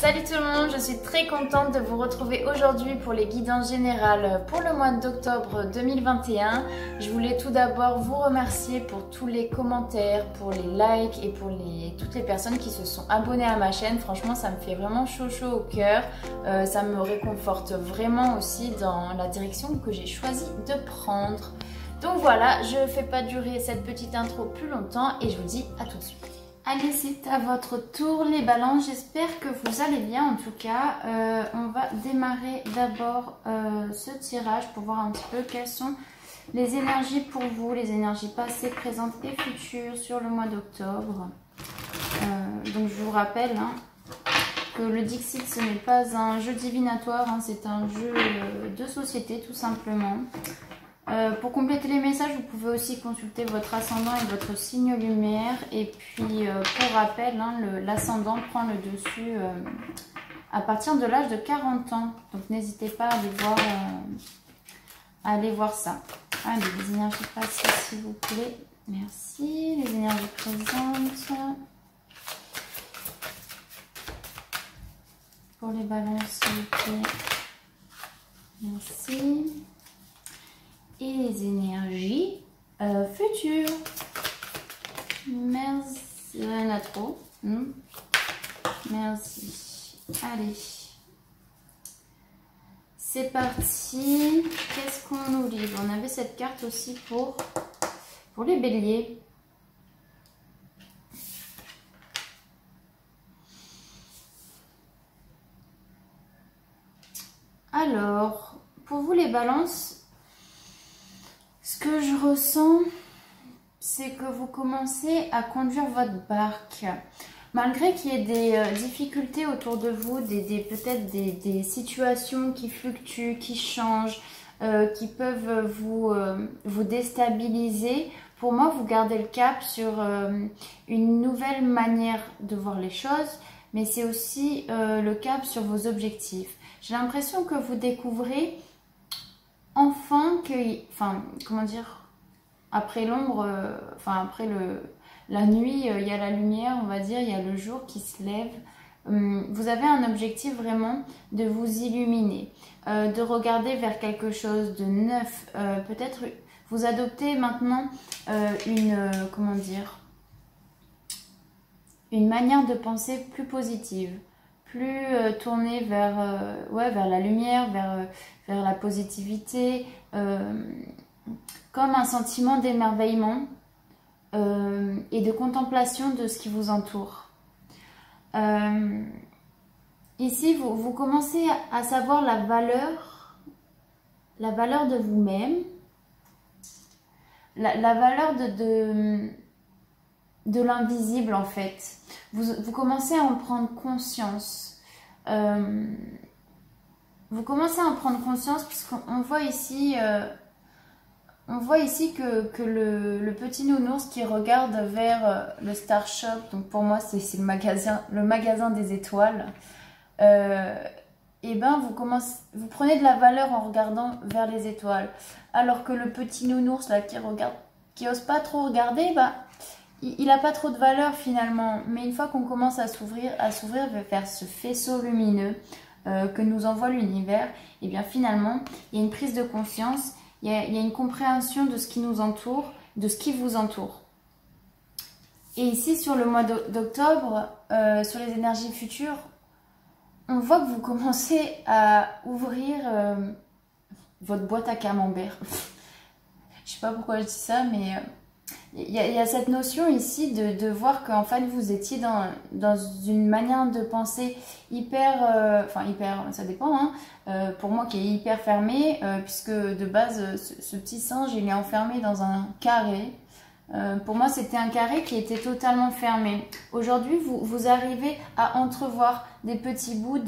Salut tout le monde, je suis très contente de vous retrouver aujourd'hui pour les guidances générales pour le mois d'octobre 2021. Je voulais tout d'abord vous remercier pour tous les commentaires, pour les likes et pour toutes les personnes qui se sont abonnées à ma chaîne. Franchement, ça me fait vraiment chaud au cœur. Ça me réconforte vraiment aussi dans la direction que j'ai choisi de prendre. Donc voilà, je ne fais pas durer cette petite intro plus longtemps et je vous dis à tout de suite. Allez, c'est à votre tour les balances, j'espère que vous allez bien en tout cas. On va démarrer d'abord ce tirage pour voir un petit peu quelles sont les énergies pour vous, les énergies passées, présentes et futures sur le mois d'octobre. Donc je vous rappelle que le Dixit ce n'est pas un jeu divinatoire, c'est un jeu de société tout simplement. Pour compléter les messages, vous pouvez aussi consulter votre ascendant et votre signe lumière. Et puis, pour rappel, l'ascendant prend le dessus à partir de l'âge de 40 ans. Donc, n'hésitez pas à aller voir ça. Allez, les énergies passées, s'il vous plaît. Merci. Les énergies présentes. Pour les balances, s'il vous plaît. Merci. Et les énergies futures. Merci. Il y en a trop. Merci. Allez. C'est parti. Qu'est-ce qu'on nous livre? On avait cette carte aussi pour les béliers. Alors, pour vous les balances, ce que je ressens, c'est que vous commencez à conduire votre barque. Malgré qu'il y ait des difficultés autour de vous, peut-être des situations qui fluctuent, qui changent, qui peuvent vous déstabiliser, pour moi, vous gardez le cap sur une nouvelle manière de voir les choses, mais c'est aussi le cap sur vos objectifs. J'ai l'impression que vous découvrez enfin comment dire, après l'ombre, après la nuit, il y a la lumière, on va dire, il y a le jour qui se lève. Vous avez un objectif vraiment de vous illuminer, de regarder vers quelque chose de neuf. Peut-être vous adoptez maintenant comment dire, une manière de penser plus positive, plus tournée vers la lumière, vers la positivité, comme un sentiment d'émerveillement et de contemplation de ce qui vous entoure. Ici, vous commencez à savoir la valeur de vous-même, la valeur de l'invisible en fait. Vous commencez à en prendre conscience. Vous commencez à en prendre conscience puisqu'on voit ici, que le petit nounours qui regarde vers le Star Shop, donc pour moi c'est le magasin des étoiles, et ben vous prenez de la valeur en regardant vers les étoiles. Alors que le petit nounours là qui ose pas trop regarder, il n'a pas trop de valeur finalement. Mais une fois qu'on commence à s'ouvrir vers ce faisceau lumineux que nous envoie l'univers, et bien finalement il y a une prise de conscience, il y a une compréhension de ce qui nous entoure, de ce qui vous entoure. Et ici sur le mois d'octobre, sur les énergies futures, on voit que vous commencez à ouvrir votre boîte à camembert. Je sais pas pourquoi je dis ça, mais il y a cette notion ici de voir qu'en fait vous étiez dans une manière de penser hyper, ça dépend, pour moi qui est hyper fermée, puisque de base ce petit singe il est enfermé dans un carré. Pour moi c'était un carré qui était totalement fermé. Aujourd'hui vous arrivez à entrevoir des petits bouts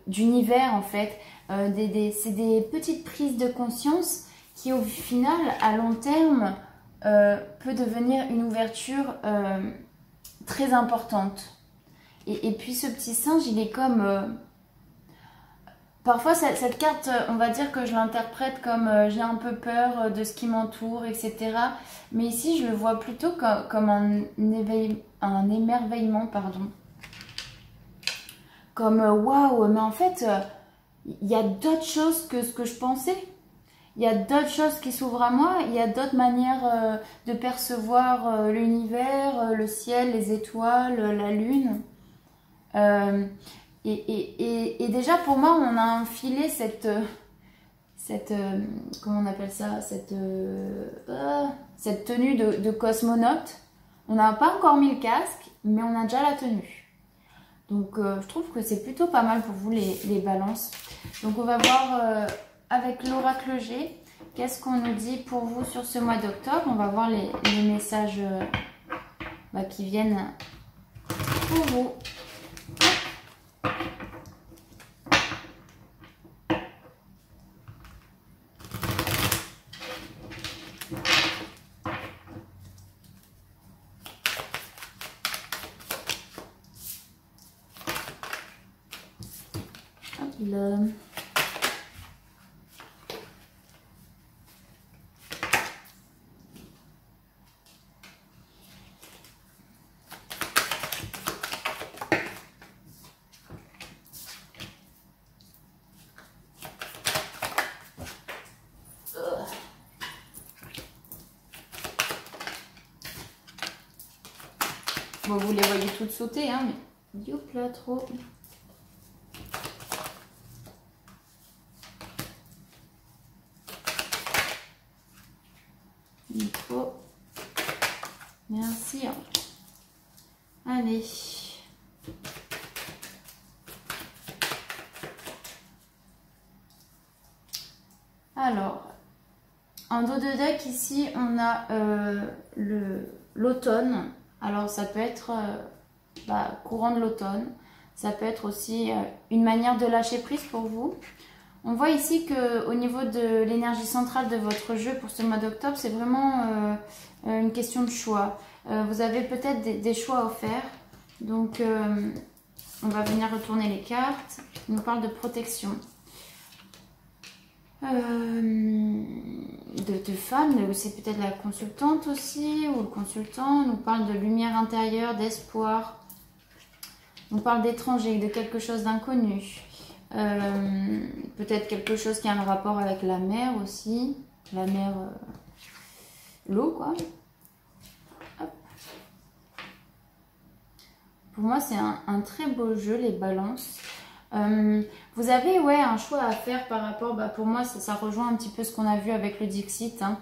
d'univers en fait. C'est des petites prises de conscience qui au final à long terme peut devenir une ouverture très importante. Et puis ce petit singe, il est comme... parfois cette carte, on va dire que je l'interprète comme j'ai un peu peur de ce qui m'entoure, etc. Mais ici, je le vois plutôt comme un émerveillement, pardon. comme waouh, mais en fait, il y a d'autres choses que ce que je pensais. Il y a d'autres choses qui s'ouvrent à moi, il y a d'autres manières de percevoir l'univers, le ciel, les étoiles, la lune. Euh, et déjà pour moi, on a enfilé comment on appelle ça, cette tenue de cosmonaute. On n'a pas encore mis le casque, mais on a déjà la tenue. Donc je trouve que c'est plutôt pas mal pour vous les balances. Donc on va voir avec l'oracle G, qu'est-ce qu'on nous dit pour vous sur ce mois d'octobre. On va voir les messages qui viennent pour vous. Là. Bon, vous les voyez toutes sauter, hein, mais youp là, trop. Trop. Merci. Allez. Alors, en dos de deck, ici, on a l'automne. Alors, ça peut être courant de l'automne. Ça peut être aussi une manière de lâcher prise pour vous. On voit ici qu'au niveau de l'énergie centrale de votre jeu pour ce mois d'octobre, c'est vraiment une question de choix. Vous avez peut-être des choix à faire. Donc, on va venir retourner les cartes. On nous parle de protection. De femmes, c'est peut-être la consultante aussi, ou le consultant. On nous parle de lumière intérieure, d'espoir. On parle d'étranger, de quelque chose d'inconnu. Peut-être quelque chose qui a un rapport avec la mer aussi. La mer, l'eau quoi. Hop. Pour moi c'est un très beau jeu les balances. Vous avez un choix à faire par rapport, pour moi ça rejoint un petit peu ce qu'on a vu avec le Dixit, hein.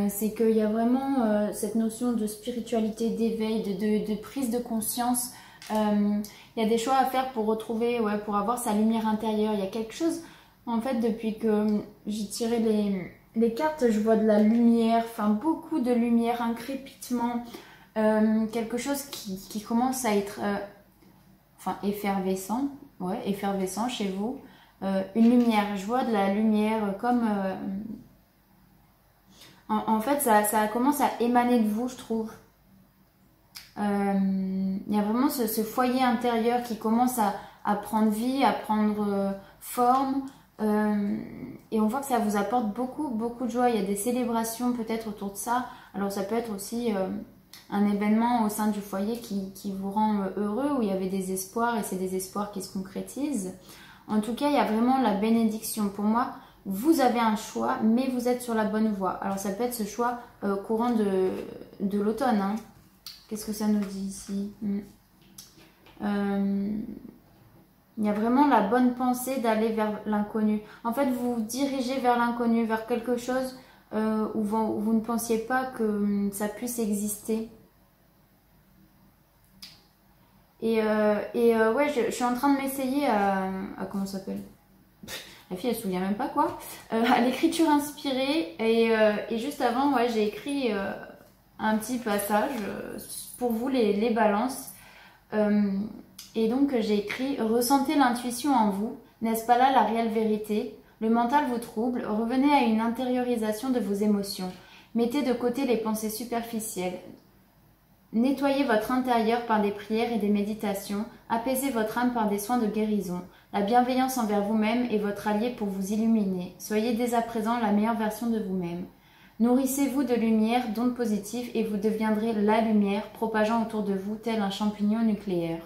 C'est qu'il y a vraiment cette notion de spiritualité, d'éveil, de prise de conscience. Il y a des choix à faire pour retrouver, pour avoir sa lumière intérieure. Il y a quelque chose, en fait, depuis que j'ai tiré les cartes, je vois de la lumière, enfin beaucoup de lumière, un crépitement, quelque chose qui commence à être effervescent, effervescent chez vous. Une lumière, je vois de la lumière comme... en fait, ça commence à émaner de vous, je trouve. Il y a vraiment ce foyer intérieur qui commence à prendre vie, à prendre forme. Et on voit que ça vous apporte beaucoup, beaucoup de joie. Il y a des célébrations peut-être autour de ça. Alors ça peut être aussi un événement au sein du foyer qui vous rend heureux, où il y avait des espoirs et c'est des espoirs qui se concrétisent. En tout cas, il y a vraiment la bénédiction. Pour moi, vous avez un choix, mais vous êtes sur la bonne voie. Alors ça peut être ce choix courant de l'automne, hein. Qu'est-ce que ça nous dit ici? Il y a vraiment la bonne pensée d'aller vers l'inconnu. En fait, vous vous dirigez vers l'inconnu, vers quelque chose où vous ne pensiez pas que ça puisse exister. Je suis en train de m'essayer à comment ça s'appelle? La fille, elle se souvient même pas quoi. À l'écriture inspirée. Et juste avant, j'ai écrit... un petit passage pour vous les balances. Et donc j'ai écrit: ressentez l'intuition en vous, n'est-ce pas là la réelle vérité? Le mental vous trouble, revenez à une intériorisation de vos émotions. Mettez de côté les pensées superficielles. Nettoyez votre intérieur par des prières et des méditations, apaisez votre âme par des soins de guérison. La bienveillance envers vous-même est votre allié pour vous illuminer. Soyez dès à présent la meilleure version de vous-même. Nourrissez-vous de lumière, d'ondes positives, et vous deviendrez la lumière, propageant autour de vous tel un champignon nucléaire.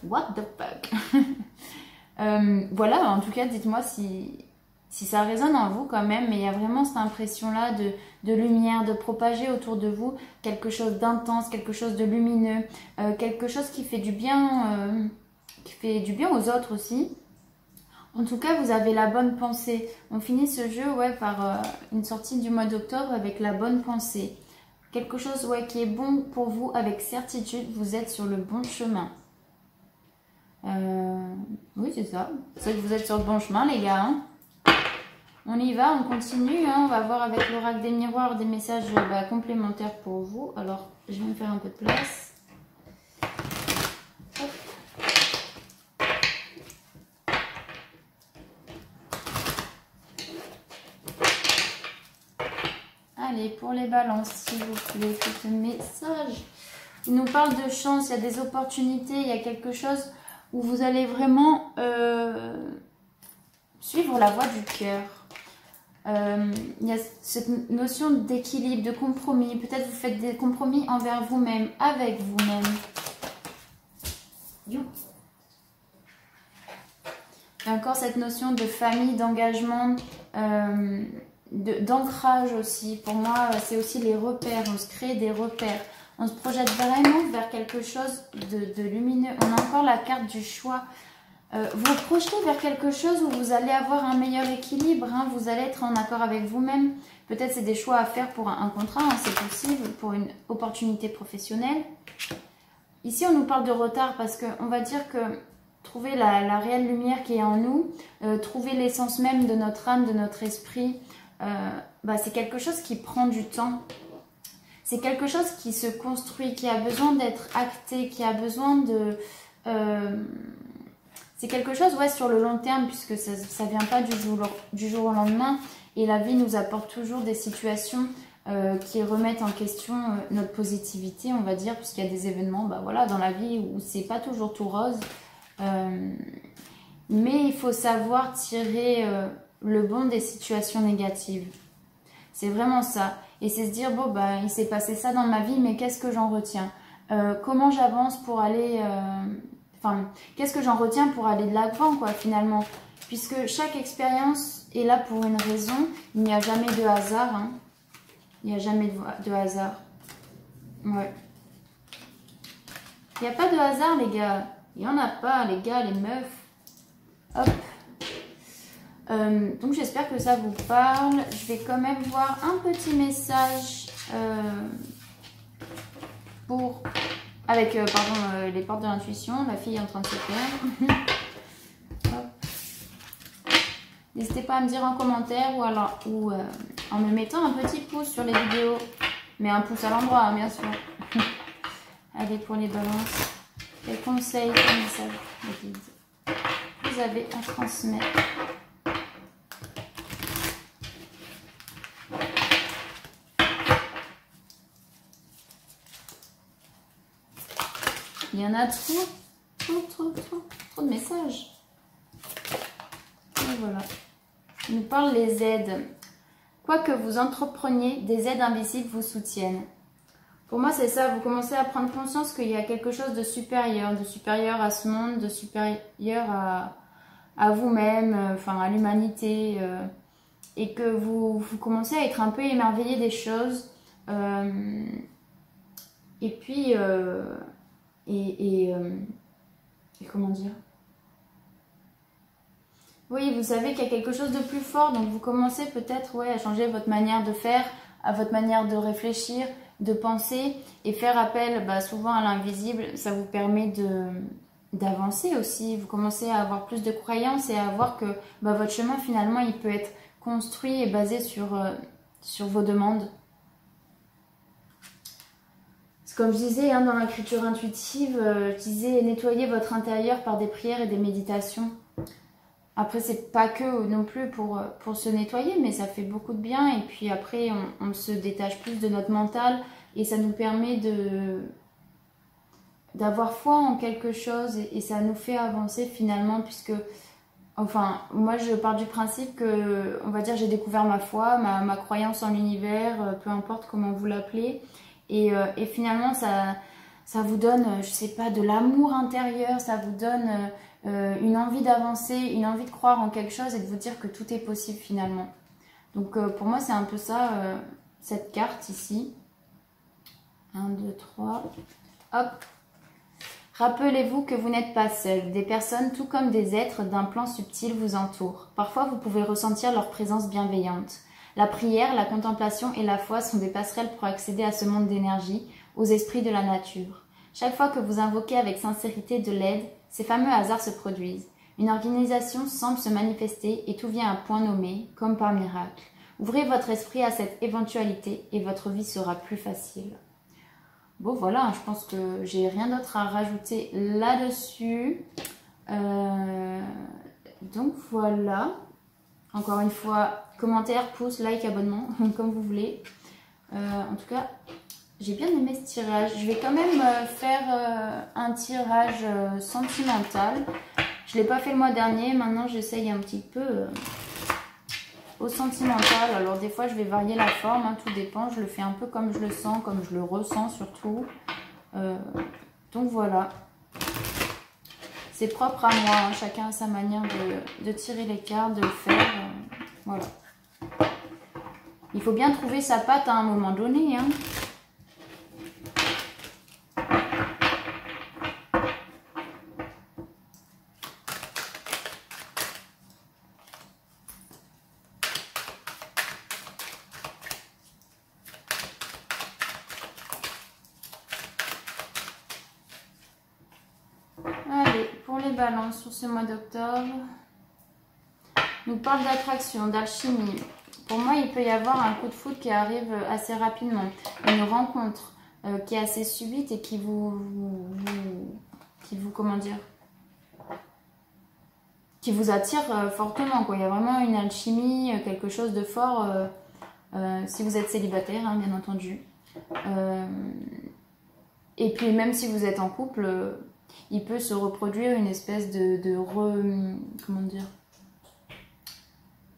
What the fuck. Voilà, en tout cas, dites-moi si ça résonne en vous quand même, mais il y a vraiment cette impression-là de lumière, de propager autour de vous quelque chose d'intense, quelque chose de lumineux, quelque chose qui fait du bien aux autres aussi. En tout cas, vous avez la bonne pensée. On finit ce jeu par une sortie du mois d'octobre avec la bonne pensée. Quelque chose qui est bon pour vous avec certitude, vous êtes sur le bon chemin. Oui, c'est ça. C'est que vous êtes sur le bon chemin, les gars. Hein. On y va, on continue. Hein. On va voir avec l'oracle des miroirs des messages complémentaires pour vous. Alors, je vais me faire un peu de place. Hop. Allez, pour les balances, s'il vous plaît, ce message. Il nous parle de chance, il y a des opportunités, il y a quelque chose où vous allez vraiment suivre la voie du cœur. Il y a cette notion d'équilibre, de compromis. Peut-être vous faites des compromis envers vous-même, avec vous-même. Il y a encore cette notion de famille, d'engagement, d'ancrage aussi. Pour moi, c'est aussi les repères. On se crée des repères. On se projette vraiment vers quelque chose de lumineux. On a encore la carte du choix. Vous projetez vers quelque chose où vous allez avoir un meilleur équilibre. Hein, vous allez être en accord avec vous-même. Peut-être c'est des choix à faire pour un contrat, hein, c'est possible, pour une opportunité professionnelle. Ici, on nous parle de retard parce qu'on va dire que trouver la réelle lumière qui est en nous, trouver l'essence même de notre âme, de notre esprit, c'est quelque chose qui prend du temps. C'est quelque chose qui se construit, qui a besoin d'être acté, qui a besoin de... c'est quelque chose sur le long terme puisque ça ne vient pas du jour au lendemain. Et la vie nous apporte toujours des situations qui remettent en question notre positivité, on va dire, puisqu'il y a des événements dans la vie où c'est pas toujours tout rose. Mais il faut savoir tirer le bon des situations négatives. C'est vraiment ça. Et c'est se dire, il s'est passé ça dans ma vie, mais qu'est-ce que j'en retiens? Comment j'avance pour aller... qu'est-ce que j'en retiens pour aller de l'avant, finalement? Puisque chaque expérience est là pour une raison. Il n'y a jamais de hasard. Hein. Il n'y a jamais de hasard. Ouais. Il n'y a pas de hasard, les gars. Il n'y en a pas, les gars, les meufs. Hop. Donc j'espère que ça vous parle. Je vais quand même voir un petit message avec les portes de l'intuition. La fille est en train de se perdre. N'hésitez pas à me dire en commentaire ou en me mettant un petit pouce sur les vidéos. Mais un pouce à l'endroit, hein, bien sûr. Allez, pour les balances. Quels conseils, quels messages vous avez à transmettre? Il y en a trop de messages. Et voilà. Il nous parle des aides. Quoi que vous entrepreniez, des aides invisibles vous soutiennent. Pour moi, c'est ça. Vous commencez à prendre conscience qu'il y a quelque chose de supérieur à ce monde, de supérieur à vous-même, à l'humanité. Et que vous commencez à être un peu émerveillé des choses. Et puis... Et comment dire? Oui, vous savez qu'il y a quelque chose de plus fort, donc vous commencez peut-être à changer votre manière de faire, à votre manière de réfléchir, de penser, et faire appel souvent à l'invisible. Ça vous permet d'avancer aussi. Vous commencez à avoir plus de croyances et à voir que votre chemin finalement il peut être construit et basé sur vos demandes. Comme je disais dans l'écriture intuitive, je disais nettoyer votre intérieur par des prières et des méditations. Après, c'est pas que non plus pour se nettoyer, mais ça fait beaucoup de bien. Et puis après, on se détache plus de notre mental et ça nous permet d'avoir foi en quelque chose et ça nous fait avancer finalement puisque... moi je pars du principe que, on va dire, j'ai découvert ma foi, ma croyance en l'univers, peu importe comment vous l'appelez. Et finalement, ça ça vous donne, je sais pas, de l'amour intérieur, ça vous donne une envie d'avancer, une envie de croire en quelque chose et de vous dire que tout est possible finalement. Donc pour moi c'est un peu ça, cette carte ici. 1, 2, 3, hop. Rappelez-vous que vous n'êtes pas seul. Des personnes, tout comme des êtres d'un plan subtil, vous entourent. Parfois, vous pouvez ressentir leur présence bienveillante. La prière, la contemplation et la foi sont des passerelles pour accéder à ce monde d'énergie, aux esprits de la nature. Chaque fois que vous invoquez avec sincérité de l'aide, ces fameux hasards se produisent. Une organisation semble se manifester et tout vient à point nommé, comme par miracle. Ouvrez votre esprit à cette éventualité et votre vie sera plus facile. Bon voilà, je pense que j'ai rien d'autre à rajouter là-dessus. Donc voilà. Encore une fois, commentaire, pouce, like, abonnement, comme vous voulez. En tout cas, j'ai bien aimé ce tirage. Je vais quand même faire un tirage sentimental. Je ne l'ai pas fait le mois dernier. Maintenant, j'essaye un petit peu au sentimental. Alors des fois, je vais varier la forme. Hein, tout dépend. Je le fais un peu comme je le sens, comme je le ressens surtout. Donc voilà. C'est propre à moi. Hein. Chacun a sa manière de tirer les cartes, de le faire. Voilà. Il faut bien trouver sa patte à un moment donné. Hein. Allez, pour les balances sur ce mois d'octobre, nous parle d'attraction, d'alchimie. Pour moi, il peut y avoir un coup de foudre qui arrive assez rapidement. Une rencontre qui est assez subite et qui vous comment dire, qui vous attire fortement, quoi. Il y a vraiment une alchimie, quelque chose de fort, si vous êtes célibataire, hein, bien entendu. Et puis, même si vous êtes en couple, il peut se reproduire une espèce comment dire,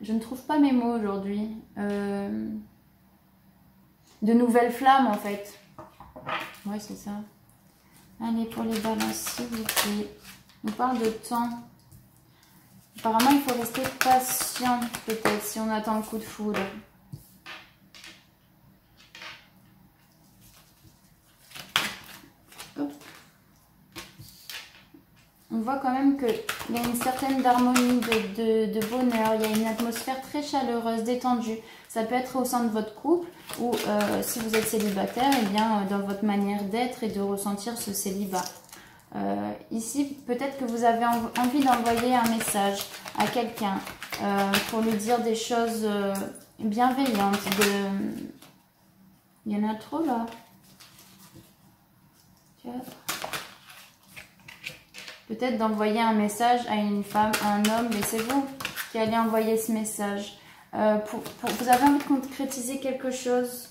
je ne trouve pas mes mots aujourd'hui. De nouvelles flammes, en fait. Ouais, c'est ça. Allez, pour les balances, s'il vous plaît. On parle de temps. Apparemment, il faut rester patient, peut-être, si on attend le coup de foudre. Hop. On voit quand même qu'il y a une certaine harmonie, de bonheur. Il y a une atmosphère très chaleureuse, détendue. Ça peut être au sein de votre couple ou si vous êtes célibataire, eh bien, dans votre manière d'être et de ressentir ce célibat. Ici, peut-être que vous avez envie d'envoyer un message à quelqu'un pour lui dire des choses bienveillantes. Il y en a trop là. 4. Peut-être d'envoyer un message à une femme, à un homme, mais c'est vous qui allez envoyer ce message. Vous avez envie de concrétiser quelque chose.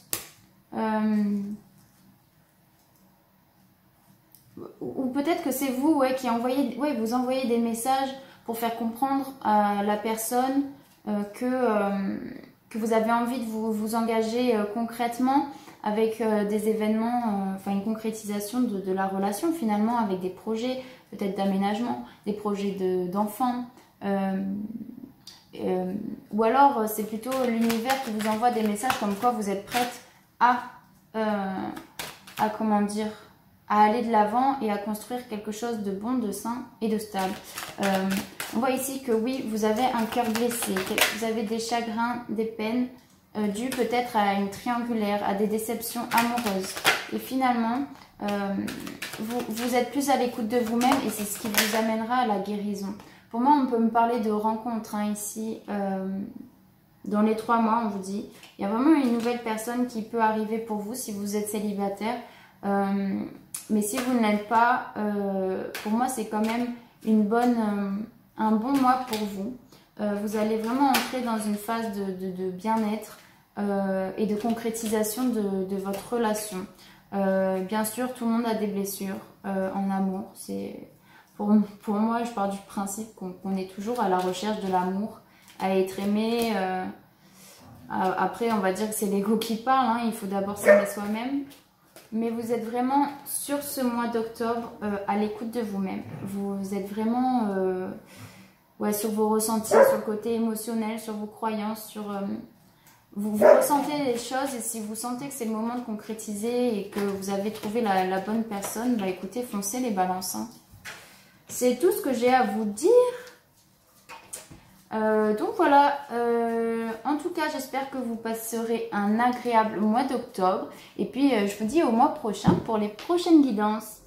Ou peut-être que c'est vous qui vous envoyez des messages pour faire comprendre à la personne que vous avez envie de vous engager concrètement avec des événements, enfin une concrétisation de la relation finalement avec des projets peut-être d'aménagement, des projets d'enfants. Ou alors c'est plutôt l'univers qui vous envoie des messages comme quoi vous êtes prête à comment dire, à aller de l'avant et à construire quelque chose de bon, de sain et de stable. On voit ici que oui, vous avez un cœur blessé, vous avez des chagrins, des peines dues peut-être à une triangulaire, à des déceptions amoureuses. Et finalement, vous êtes plus à l'écoute de vous-même et c'est ce qui vous amènera à la guérison. Pour moi, on peut me parler de rencontres ici, dans les 3 mois, on vous dit. Il y a vraiment une nouvelle personne qui peut arriver pour vous si vous êtes célibataire. Mais si vous ne l'êtes pas, pour moi, c'est quand même un bon mois pour vous. Vous allez vraiment entrer dans une phase de bien-être et de concrétisation de votre relation. Bien sûr, tout le monde a des blessures en amour. Pour moi, je pars du principe qu'on est toujours à la recherche de l'amour, à être aimé. Après, on va dire que c'est l'ego qui parle. Hein, il faut d'abord s'aimer soi-même. Mais vous êtes vraiment sur ce mois d'octobre à l'écoute de vous-même. Vous êtes vraiment ouais, sur vos ressentis, sur le côté émotionnel, sur vos croyances, sur... vous ressentez les choses et si vous sentez que c'est le moment de concrétiser et que vous avez trouvé la bonne personne, bah écoutez, foncez les balances. Hein. C'est tout ce que j'ai à vous dire. Donc voilà, en tout cas j'espère que vous passerez un agréable mois d'octobre et puis je vous dis au mois prochain pour les prochaines guidances.